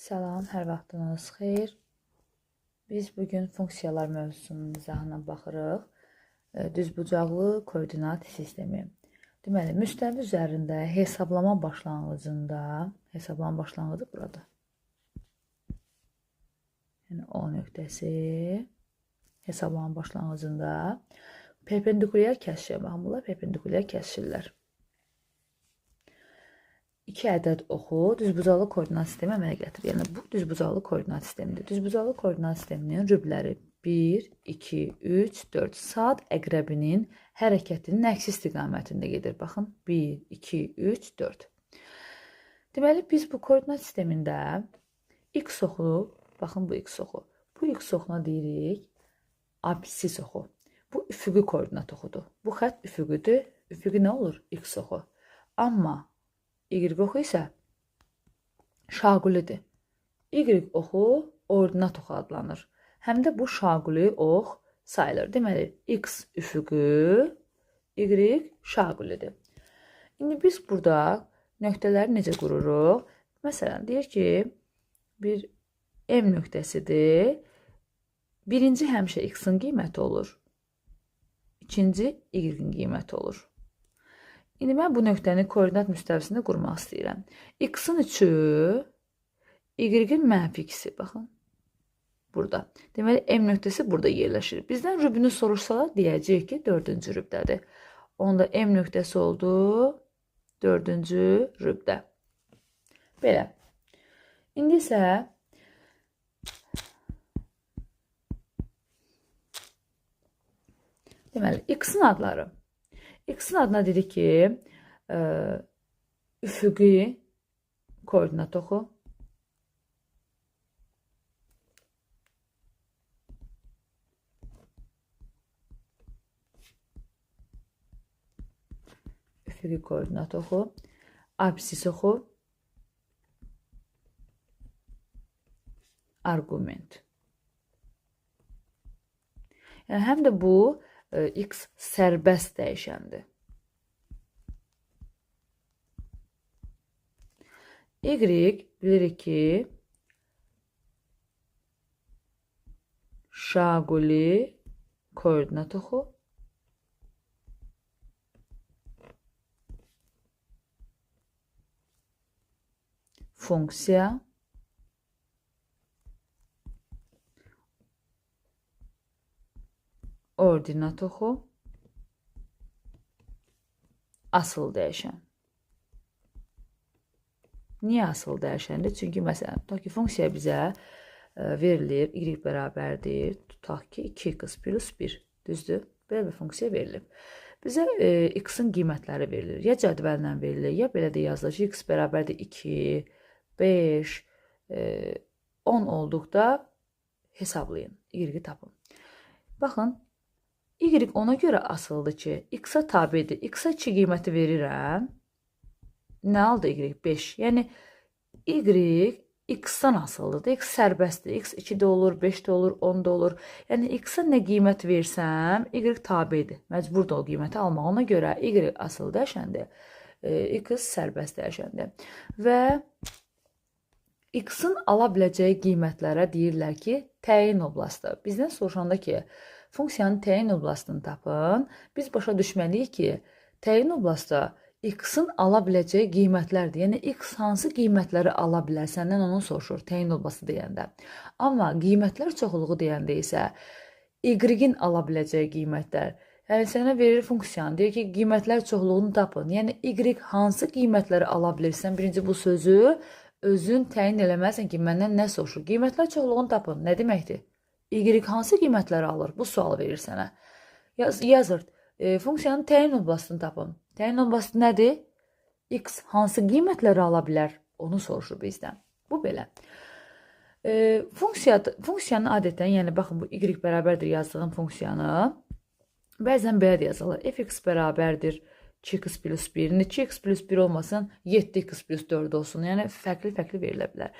Salam, hər vaxtınız xeyir. Biz bugün funksiyalar mövzusunun izahına baxırıq. Düzbucaqlı koordinat sistemi. Deməli, müstəvi üzərində hesablama başlanğıcı burada. Yəni O nöqtəsi hesablama başlanğıcında perpendikulyar kəsişə baxın. Bunlar perpendikulyar kəsişirlər. 2 ədəd oxu düzbucaqlı koordinat sistemi əmələ gətirir. Yəni, bu düzbucaqlı koordinat sistemidir. Düzbucaqlı koordinat sisteminin rübləri 1, 2, 3, 4 saat əqrəbinin hərəkətinin əksi istiqamətində gedir. Baxın, 1, 2, 3, 4. Deməli, biz bu koordinat sistemində x oxu, baxın bu x oxu. Bu x oxuna deyirik absis oxu. Bu üfüqi koordinat oxudur. Bu xətt üfüqüdür. Üfüqi nə olur? X oxu. Amma Y oxu isə şaqulidir. Y oxu ordinat oxu adlanır. Həm də bu şaquli ox sayılır. Deməli, X üfüqü, Y şaqulidir. İndi biz burada nöqtələri necə qururuq? Məsələn, deyir ki, bir M nöqtəsidir. Birinci həmişə X-in qiyməti olur. İkinci Y-in qiyməti olur. İndi mən bu nöqtəni koordinat müstəvisində qurmaq istəyirəm. X-in 3-ü, Y-in -2-si, baxın, burada. Deməli, M nöqtəsi burada yerləşir. Bizdən rübünü soruşsalar, deyəcək ki, 4-cü rübdədir. Onda M nöqtəsi oldu 4-cü rübdə. Belə. İndi isə deməli, X-in adları. X-in adına dedik ki, üfüqi koordinat oxu. Üfüqi koordinat oxu. Absis oxu. Arqument. Yəni, həm də bu X sərbəst dəyişəndir. Y bilirik ki, şaquli koordinat oxu. Funksiya. Ordinat oxu. Asıl dəyişən. Niyə asıl dəyişəndir? Çünki, məsələn, tutaq ki, funksiya bizə verilir, y bərabərdir, tutaq ki, 2x plus 1, düzdür? Belə bir funksiya verilib. Bizə x-in qiymətləri verilir. Ya cədvəllə verilir, ya belə də yazılır ki, x bərabərdir 2, 5, 10 olduqda hesablayın, y-i tapın. Baxın, y ona görə asıldır ki, x-a tabidir. X-a 2 qiyməti verirəm. Nə aldı y? 5. Yəni, y x-dan asılıdır. X sərbəstdir. X 2-də olur, 5-də olur, 10-da olur. Yəni, x-a nə qiymət versəm, y tabidir. Məcburdur o qiyməti almaq. Ona görə y asıl dəyişəndir. X sərbəst dəyişəndir. Və x-in ala biləcəyi qiymətlərə deyirlər ki, təyin oblastı. Bizdən soruşanda ki, funksiyanın təyin oblastını tapın. Biz başa düşməliyik ki, təyin oblastı x-in ala biləcəyi qiymətlərdir. Yəni, x hansı qiymətləri ala bilər? Səndən onu soruşur, təyin oblastı deyəndə. Amma qiymətlər çoxluğu deyəndə isə y-in ala biləcəyi qiymətlər. Yəni, sənə verir funksiyanı, deyir ki, qiymətlər çoxluğunu tapın. Yəni, y hansı qiymətləri ala bilirsən? Birinci bu sözü özün təyin eləməlisən ki, məndən nə soruşur? Qiymətlər çoxluğunu tapın. Nə deməkdir? Y hansı qiymətləri alır? Bu sualı verir sənə. Yazır, funksiyanın təyin oblastını tapın. Təyin oblastı nədir? X hansı qiymətləri ala bilər? Onu soruşur bizdən. Bu belə. Funksiyanın adətən, yəni baxın, bu y bərabərdir yazdığım funksiyanı bəzən belə də yazılır. Fx bərabərdir 2x plus 1. 2x plus 1 olmasın, 7x plus 4 olsun. Yəni, fərqli verilə bilər.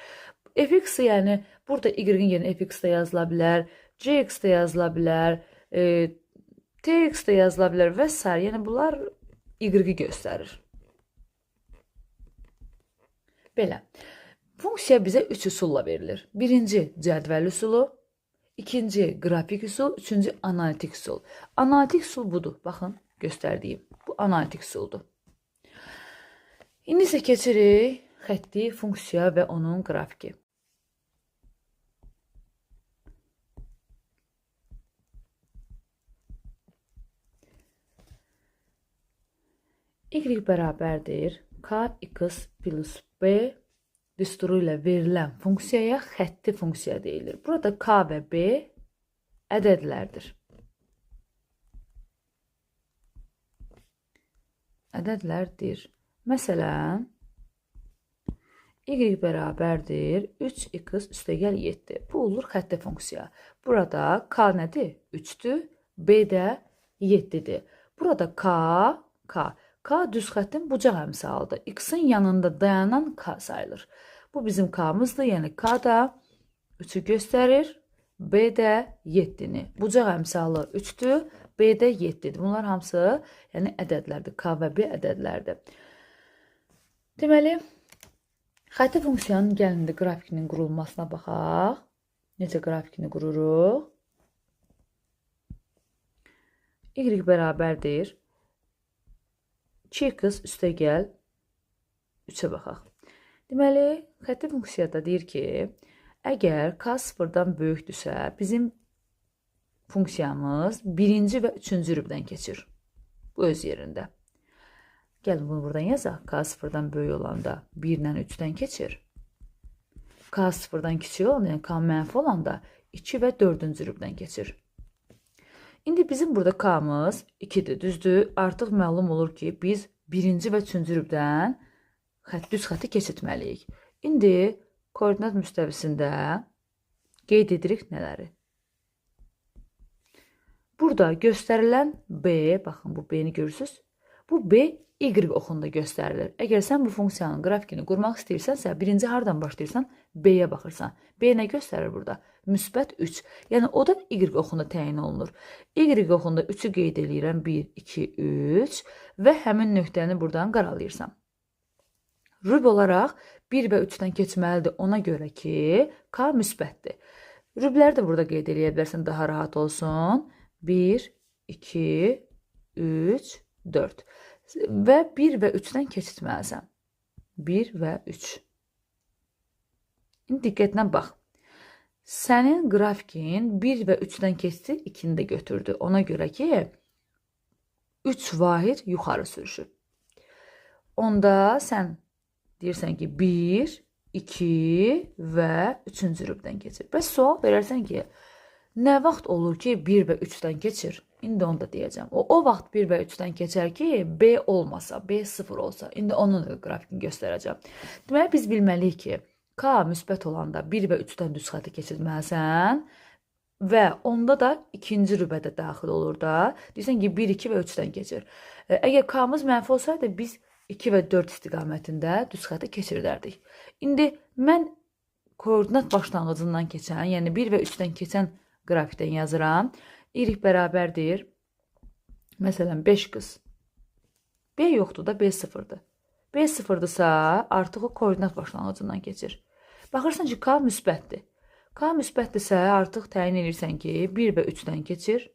Fx, yəni, burada y-in yerinə fx də yazıla bilər, cx də yazıla bilər, tx də yazıla bilər və s. Yəni, bunlar y-i göstərir. Belə. Funksiya bizə 3 üsulla verilir. Birinci cədvəl üsulu, ikinci qrafik üsul, üçüncü analitik üsul. Analitik üsul budur. Baxın, göstərdiyim. Bu analitik üsuldur. İndi isə keçirik xətti, funksiya və onun qrafiki. Y bərabərdir kx plus b düsturu ilə verilən funksiyaya xətti funksiya deyilir. Burada k və b ədədlərdir. Ədədlərdir. Məsələn, y bərabərdir 3x üstəgəl 7. Bu olur xətti funksiya. Burada k nədir? 3-dür. B də 7-dir. Burada K düz xəttin bucaq əmsalıdır. X-in yanında dayanan K sayılır. Bu bizim K-mızdır. Yəni K da 3-ü göstərir. B də 7-ni. Bucaq əmsalı 3-dür. B də 7-dir. Bunlar hamısı yəni ədədlərdir. K və B ədədlərdir. Deməli, xətti funksiyanın gəlində qrafikinin qurulmasına baxaq. Necə qrafikini qururuq? Y bərabərdir 2x üstəgəl 3-ə baxaq. Deməli, xətti funksiyada deyir ki, əgər k sıfırdan böyükdürsə, bizim funksiyamız birinci və üçüncü rübdən keçir. Bu öz yerində. Gəlin bunu buradan yazaq. K sıfırdan böyük olanda 1 ilə 3-dən keçir. K sıfırdan kiçik olanda, yəni k mənfi olanda 2 və 4-cü rübdən keçir. İndi bizim burada k-mız 2-dir, düzdür. Artıq məlum olur ki, biz birinci və üçüncü rübdən düz xətti keçirtməliyik. İndi koordinat müstəvisində qeyd edirik nələri? Burada göstərilən B, baxın bu B-ni görürsünüz. Bu B, Y oxunda göstərilir. Əgər sən bu funksiyanın qrafikini qurmaq istəyirsənsə, birinci hardan başlayırsan? B-yə baxırsan. B nə göstərir burada? Müsbət 3. Yəni, o da Y oxunda təyin olunur. Y oxunda 3-ü qeyd edirəm. 1, 2, 3 və həmin nöqtəni buradan qaralayırsan. Rüb olaraq 1 və 3-dən keçməlidir ona görə ki, K müsbətdir. Rübləri də burada qeyd edə bilərsən, daha rahat olsun. 1, 2, 3, 4. Və 1 və 3-dən keçirtməlisən. 1 və 3. İndi diqqətlə bax. Sənin qrafikin 1 və 3-dən keçdi, 2-ni də götürdü. Ona görə ki, 3 vahid yuxarı sürüşür. Onda sən deyirsən ki, 1, 2 və 3-cü rübdən keçir. Bəs sual verərsən ki, nə vaxt olur ki, 1 və 3-dən keçir? İndi onu da deyəcəm. O vaxt 1 və 3-dən keçər ki, B olmasa, B 0 olsa. İndi onun da qrafikini göstərəcəm. Deməli, biz bilməliyik ki, K müsbət olanda 1 və 3-dən düz xətti keçirməlisən və onda da ikinci rübədə daxil olur da. Deyirsən ki, 1, 2 və 3-dən keçir. Əgər K-mız mənfi olsaydı, biz 2 və 4 istiqamətində düz xətti keçirdərdik. İndi mən koordinat başlanğıcından keçən, yəni 1 və 3-dən keçən qrafikdən yazıram. Y bərabərdir. Məsələn, 5x. B yoxdur da, B 0-dır. B 0-dırsa, artıq o koordinat başlanğıcından keçir. Baxırsan ki, K müsbətdir. K müsbətdirsə, artıq təyin edirsən ki, 1 və 3-dən keçir.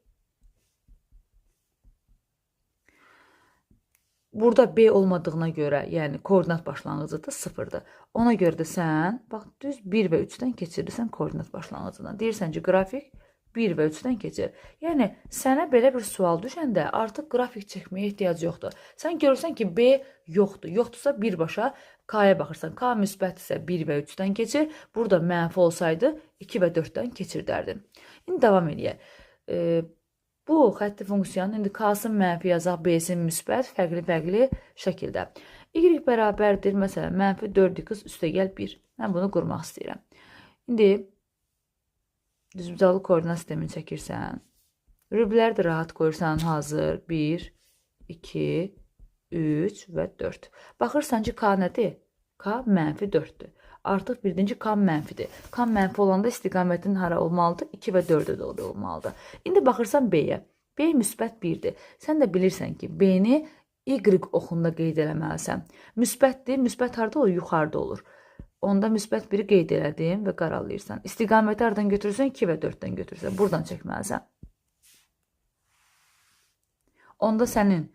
Burada B olmadığına görə, yəni koordinat başlanğıcı da 0-dır. Ona görə də sən, bax, düz 1 və 3-dən keçirirsən koordinat başlanğıcından. Deyirsən ki, qrafik 1 və 3-dən keçir. Yəni, sənə belə bir sual düşəndə artıq qrafik çəkməyə ehtiyac yoxdur. Sən görürsən ki, B yoxdur. Yoxdursa birbaşa K-ya baxırsan. K müsbətdirsə 1 və 3-dən keçir. Burada mənfi olsaydı 2 və 4-dən keçirdərdin. İndi davam edək. Bu xətti funksiyanın indi K-sın mənfi yazaq, B-sin müsbət, fərqli şəkildə. Y bərabərdir, məsələn, mənfi 4x üstəgəl 1. Mən bunu qurmaq istəyirəm. İndi düzbucaqlı koordinat sistemini çəkirsən. Rübləri də rahat qoyursan, hazır. 1, 2, 3 və 4. Baxırsan ki, K nədir? K mənfi 4-dür. Artıq bildin ki, K mənfidir. K mənfi olanda istiqamətin hara olmalıdır? 2 və 4-ə doğru olmalıdır. İndi baxırsan B-yə. B müsbət 1-dir. Sən də bilirsən ki, B-ni Y oxunda qeyd eləməlisən. Müsbətdir. Müsbət harada olur? Yuxarıda olur. onda müsbət 1-i qeyd elədim və qaralayırsan. İstiqaməti haradan götürürsən? 2 və 4-dən götürürsən. Buradan çəkməlisən. Onda sənin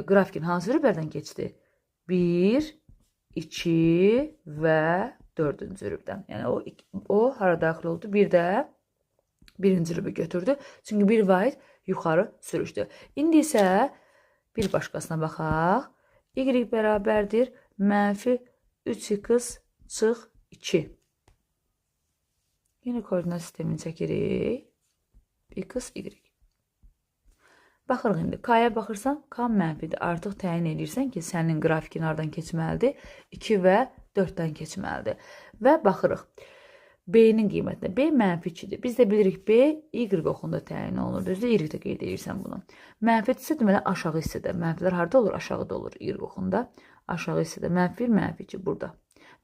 qrafikin hansı rüblərdən keçdi? 1, 2 və 4-cü rübdən. Yəni o hara daxil oldu? Bir də birinci rübü götürdü. Çünki bir vaid yuxarı sürüşdü. İndi isə bir başqasına baxaq. Y bərabərdir mənfi 3x çıx 2. Yine koordinat sistemini çəkirik. X, Y. Baxırıq indi. K-ya baxırsan, K mənfidir. Artıq təyin edirsən ki, sənin qrafikin haradan keçməlidir? 2 və 4-dən keçməlidir. Və baxırıq. B-nin qiymətinə. B mənfi 2-dir. Biz də bilirik B, Y oxunda təyin olunur. Düzdür, Y-də qeyd edirsən bunu. Mənfi isə deməli aşağı hissədə. Mənfilər harada olur? Aşağıda olur Y oxunda. Aşağı hissədə. Mənfi 1, mənfi 2 burada.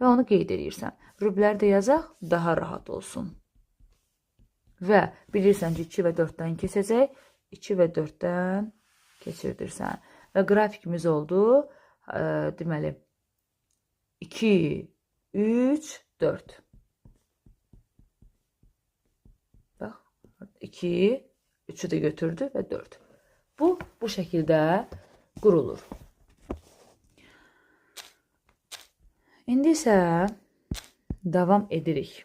Və onu qeyd edirsən. Rüblər də yazaq, daha rahat olsun. Və bilirsən ki, 2 və 4-dən keçəcək. 2 və 4-dən keçirdirsən. Və qrafikimiz oldu. Deməli, 2, 3, 4. Bax, 2, 3-ü də götürdü və 4. Bu şəkildə qurulur. İndi isə davam edirik.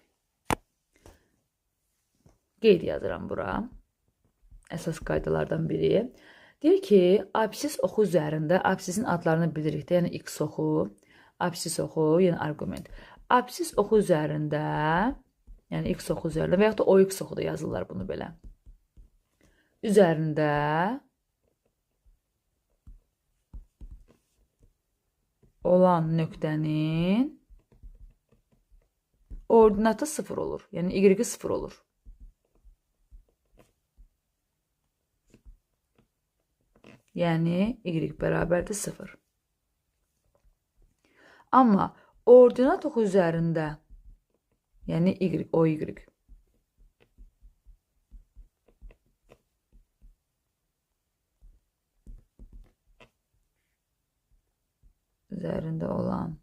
Qeyd yazıram bura. Əsas qaydalardan biri. Deyir ki, absis oxu üzərində absisin adlarını bilirik də, yəni x oxu, absis oxu, yəni arqument. Absis oxu üzərində, yəni x oxu üzərində və yaxud da ox oxu da yazırlar bunu belə. Üzərində olan nöqtənin ordinatı 0 olur. Yəni y-i 0 olur. Yəni y bərabərdir 0. Amma ordinat oxu üzərində, yəni oy üzərində olan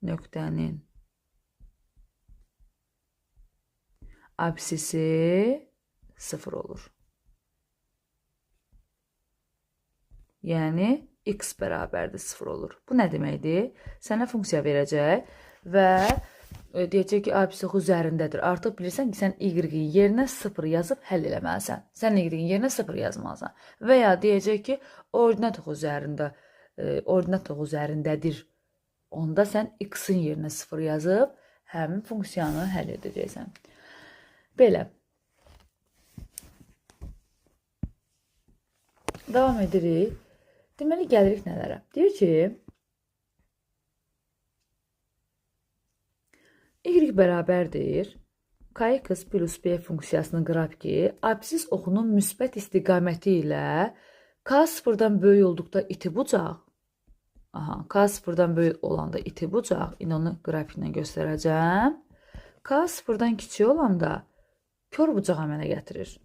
nöqtənin absisi 0 olur. Yəni x bərabərdir 0 olur. Bu nə deməkdir? Sənə funksiya verəcək və deyəcək ki, absis oxu üzərindədir. Artıq bilirsən ki, sən y-in yerinə 0 yazıb həll eləməlisən. Sən y-in yerinə 0 yazmalısan. Və ya deyəcək ki, ordinat oxu üzərindədir. Onda sən x-in yerinə 0 yazıb həmin funksiyanı həll edəcəksən. Belə. Davam edirik. Deməli, gəlirik nələrə? Deyir ki, y bərabərdir kx plus b funksiyasının qrafiki absis oxunun müsbət istiqaməti ilə k0-dan böyük olduqda iti bucaq, k0-dan böyük olanda iti bucaq, indi onu qrafiklə göstərəcəm. K0-dan kiçik olanda kör bucaq əmələ gətirir.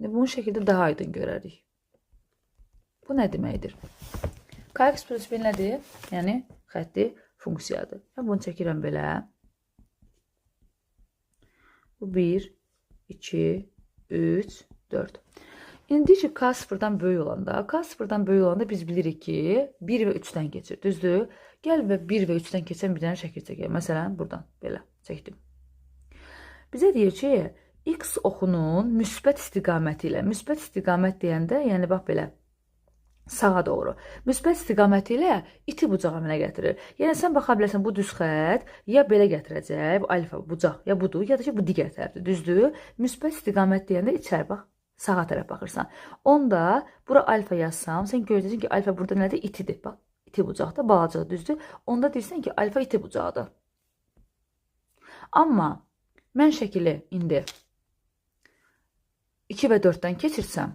Bunu şəkildə daha aydın görərik. Bu nə deməkdir? Kx plus b nədir? Yəni, xətti funksiyadır. Mən bunu çəkirəm belə. Bu 1, 2, 3, 4. İndi deyir ki, k0-dan böyük olanda, biz bilirik ki, 1 və 3-dən keçir. Düzdür? Gəl və 1 və 3-dən keçən bir dənə şəkil çəkək. Məsələn, buradan belə çəkdim. Bizə deyir ki, x oxunun müsbət istiqaməti ilə, müsbət istiqamət deyəndə, yəni bax belə, sağa doğru. Müsbət istiqaməti ilə iti bucaq əmələ gətirir. Yəni sən baxa bilərsən, bu düz xətt ya belə gətirəcək, bu alfa bucaq, ya budur, ya da ki, bu digər tərəfdir. Düzdür? Müsbət istiqamət deyəndə içəri bax, sağa tərəf baxırsan. Onda bura alfa yazsam, sən görəcəksən ki, alfa burada nədir? İtidir. Bax, iti bucaqda, balacaq, düzdür? Onda deyirsən ki, alfa iti bucaqdır. Amma mən şəkili indi 2 və 4-dən keçirsəm,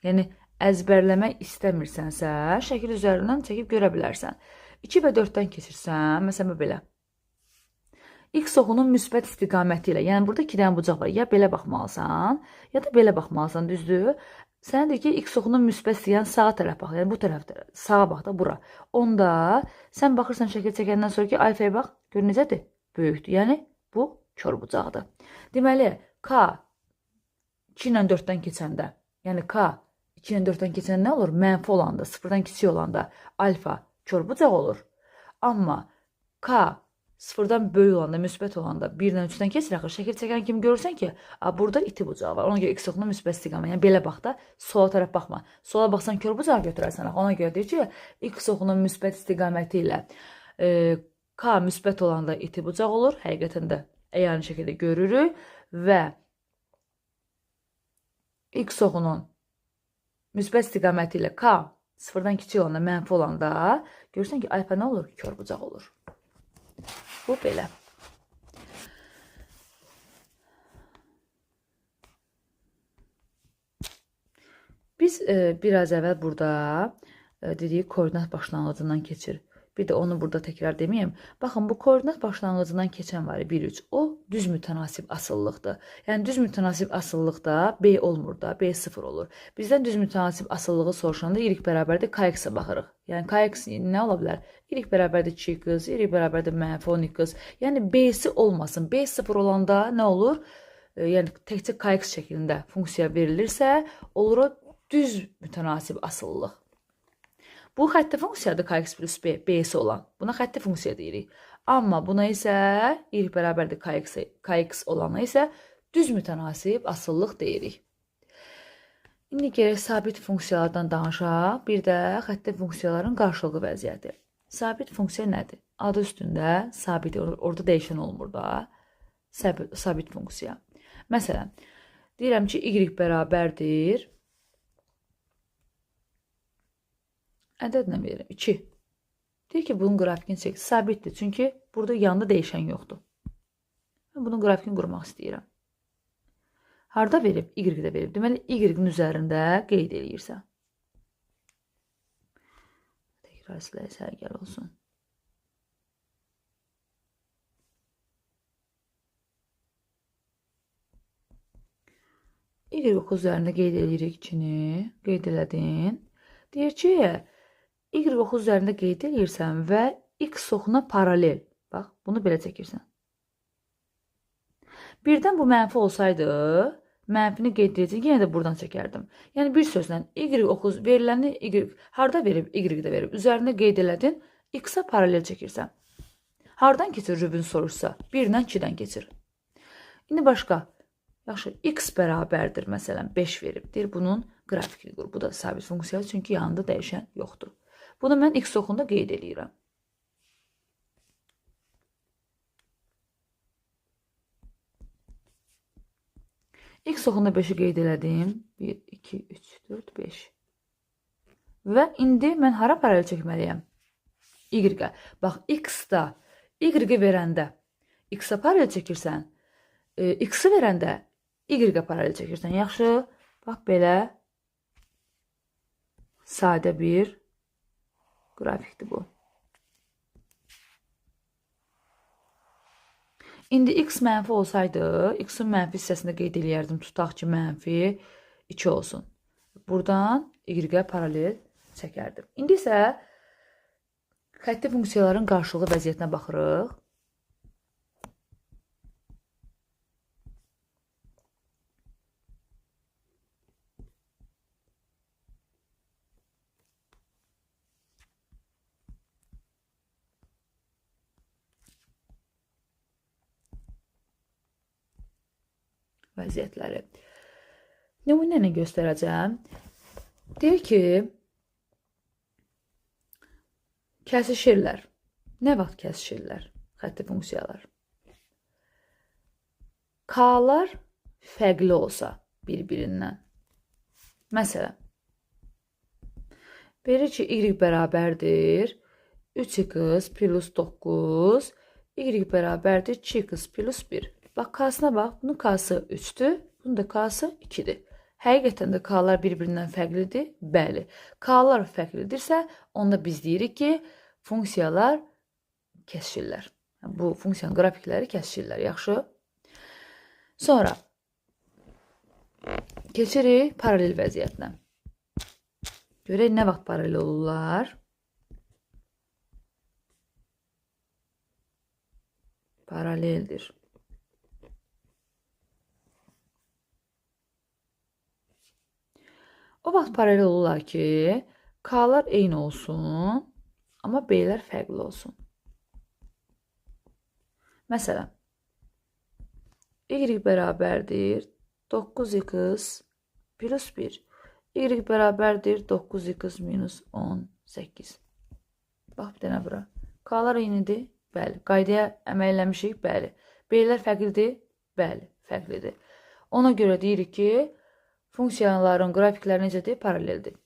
yəni əzbərləmək istəmirsənsə, şəkil üzərindən çəkib görə bilərsən. 2 və 4-dən keçirsəm, məsələn belə, x oxunun müsbət istiqaməti ilə, yəni burada 2 dənə bucaq var, ya belə baxmalısan, ya da belə baxmalısan, düzdür? Sənə deyir ki, x oxunun müsbət istəyən sağa tərəf bax. Yəni bu tərəfdə, sağa bax da bura. Onda sən baxırsan şəkil çəkəndən sonra ki, alfaya bax, gör necədir? Böyükdür. Yəni bu körbucaqdır. Deməli, k 2 ilə 4-dən keçəndə, yəni k 2 ilə 4-dən keçəndə nə olur? Mənfi olanda, 0-dan kiçik olanda alfa körbucaq olur. Amma k 0-dan böyük olanda, müsbət olanda 1-dən 3-dən keçir axı. Şəkil çəkən kimi görürsən ki, burada iti bucağı var. Ona görə x oxunun müsbət istiqamət. Yəni belə bax da, sola tərəf baxma. Sola baxsan kör bucağı götürərsən axı. Ona görə deyir ki, x oxunun müsbət istiqaməti ilə k müsbət olanda iti bucaq olur. Həqiqətən də əyani şəkildə görürük və x oxunun müsbət istiqaməti ilə k 0-dan kiçik olanda, mənfi olanda görürsən ki, alfa nə olur? Kör bucaq olur. Bu belə. Biz biraz əvvəl burada dedik koordinat başlanğıcından keçir. Bir də onu burada təkrar deməyim. Baxın, bu koordinat başlanğıcından keçən var 1-3. O düz mütənasib asıllıqdır. Yəni düz mütənasib asıllıqda B olmur da, B 0 olur. Bizdən düz mütənasib asıllığı soruşanda y bərabərdir kx-ə baxırıq. Yəni kx nə ola bilər? Y bərabərdir 2x, y bərabərdir mənfi 10x. Yəni B-si olmasın. B 0 olanda nə olur? Yəni təkcə kx şəklində funksiya verilirsə, olur o düz mütənasib asıllıq. Bu xətti funksiyadır kx plus b, b-si olan. Buna xətti funksiya deyirik. Amma buna isə y bərabərdir kx olana isə düz mütənasib asıllıq deyirik. İndi gərək sabit funksiyalardan danışaq. Bir də xətti funksiyaların qarşılığı vəziyyəti. Sabit funksiya nədir? Adı üstündə sabit, orada dəyişən olmur da. Sabit funksiya. Məsələn, deyirəm ki, y bərabərdir. Ədədlə verirəm. 2. Deyir ki, bunun qrafikini çək. Sabitdir. Çünki burada yanında dəyişən yoxdur. Mən bunun qrafikini qurmaq istəyirəm. Harada verib? Y-də verib. Deməli, Y-in üzərində qeyd eləyirsən. Təkrar silək, sərgəl olsun. Y9 üzərində qeyd eləyirik 2-ni. Qeyd elədin. Deyir ki, Y9 üzərində qeyd eləyirsən və x oxuna paralel. Bax, bunu belə çəkirsən. Birdən bu mənfi olsaydı, mənfini qeyd edəcək, yenə də buradan çəkərdim. Yəni, bir sözlə, Y9 veriləni, harada verib, Y-də verib, üzərində qeyd elədin, x-a paralel çəkirsən. Hardan keçir rübün soruşsa? 1-dən 2-dən keçir. İndi başqa, yaxşı, x bərabərdir, məsələn, 5 verib. Deyir, bunun qrafikini qur. Bu da sabit funksiyadır, çünki yanında dəyişən yoxdur. Bunu mən x oxunda qeyd eləyirəm. X oxunda 5-i qeyd elədim. 1, 2, 3, 4, 5. Və indi mən hara paralel çəkməliyəm? Y-ə. Bax, x-da Y-i verəndə x-a paralel çəkirsən, x-i verəndə Y-ə paralel çəkirsən. Yaxşı, bax, belə sadə bir qrafikdir bu. İndi x mənfi olsaydı, x-in mənfi hissəsində qeyd eləyərdim. Tutaq ki, mənfi 2 olsun. Buradan y-ə paralel çəkərdim. İndi isə xətti funksiyaların qarşılığı vəziyyətinə baxırıq. Vəziyyətləri. Nümunə ilə göstərəcəm. Deyir ki, kəsişirlər. Nə vaxt kəsişirlər? Xətti funksiyalar. K-lar fərqli olsa bir-birindən. Məsələn, verir ki, y bərabərdir 3x plus 9, y bərabərdir 2x plus 1. Bax, K-sına bax, bunun K-sı 3-dür, bunun da K-sı 2-dir. Həqiqətən də K-lar bir-birindən fərqlidir? Bəli. K-lar fərqlidirsə, onda biz deyirik ki, funksiyalar kəsişirlər. Bu funksiyanın qrafikləri kəsişirlər. Yaxşı. Sonra, Keçirik paralel vəziyyətinə. Görək nə vaxt paralel olurlar. Paraleldir. O vaxt paralel olurlar ki, K'lar eyni olsun, amma B'lər fərqli olsun. Məsələn, Y bərabərdir 9x plus 1. Y bərabərdir 9x minus 18. Bax, bir dənə bura. K'lar eynidir? Bəli. Qaydaya əməl eləmişik? Bəli. B'lər fərqlidir? Bəli, fərqlidir. Ona görə deyirik ki, funksiyaların qrafikləri necədir? Paraleldir.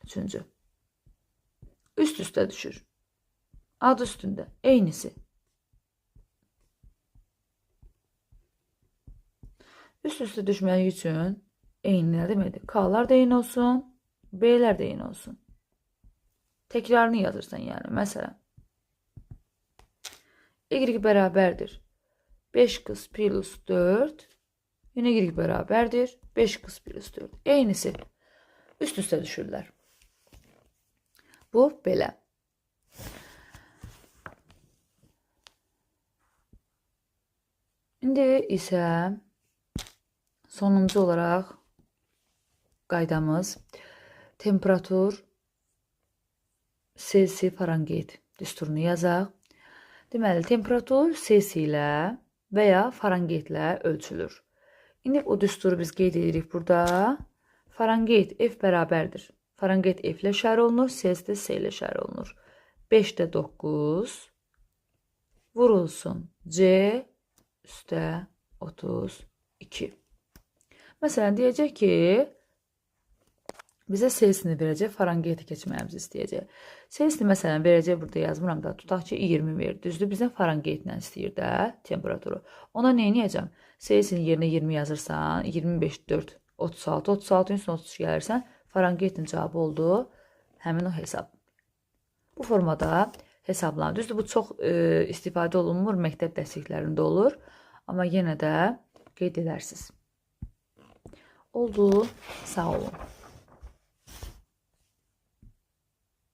Üçüncü. Üst-üstə düşür. Adı üstündə. Eynisi. Üst-üstə düşməyi üçün eyni nə deməkdir? K'lar da eyni olsun, B'lər də eyni olsun. Təkrarını yazırsan yəni. Məsələn, Y bərabərdir 5x plus 4. Yine Y bərabərdir 5x plus 4. Eynisi. Üst-üstə düşürlər. Bu belə. İndi isə sonuncu olaraq qaydamız temperatur Selsi Fahrenheit düsturunu yazaq. Deməli, temperatur Selsi ilə və ya Fahrenheit ilə ölçülür. İndi o düsturu biz qeyd edirik burada. Fahrenheit F bərabərdir. Fahrenheit F ilə şər olunur, Selsi də S ilə şər olunur. 5-də 9 vurulsun C üstə 32. Məsələn, deyəcək ki, bizə Selsini verəcək, Fahrenheit'i keçməyimizi istəyəcək. Selsini məsələn verəcək, burada yazmıram da, tutaq ki 20 verir. Düzdür, bizdən Fahrenheit'lə istəyir də temperaturu. Ona nə edəcəm? Selsinin yerinə 20 yazırsan, 25, 4, 36, 36-ın üstünə 32 gəlirsən, Fahrenheit'in cavabı oldu həmin o hesab. Bu formada hesablanır. Düzdür, bu çox istifadə olunmur, məktəb dərsliklərində olur. Amma yenə də qeyd edərsiniz. Oldu, sağ olun.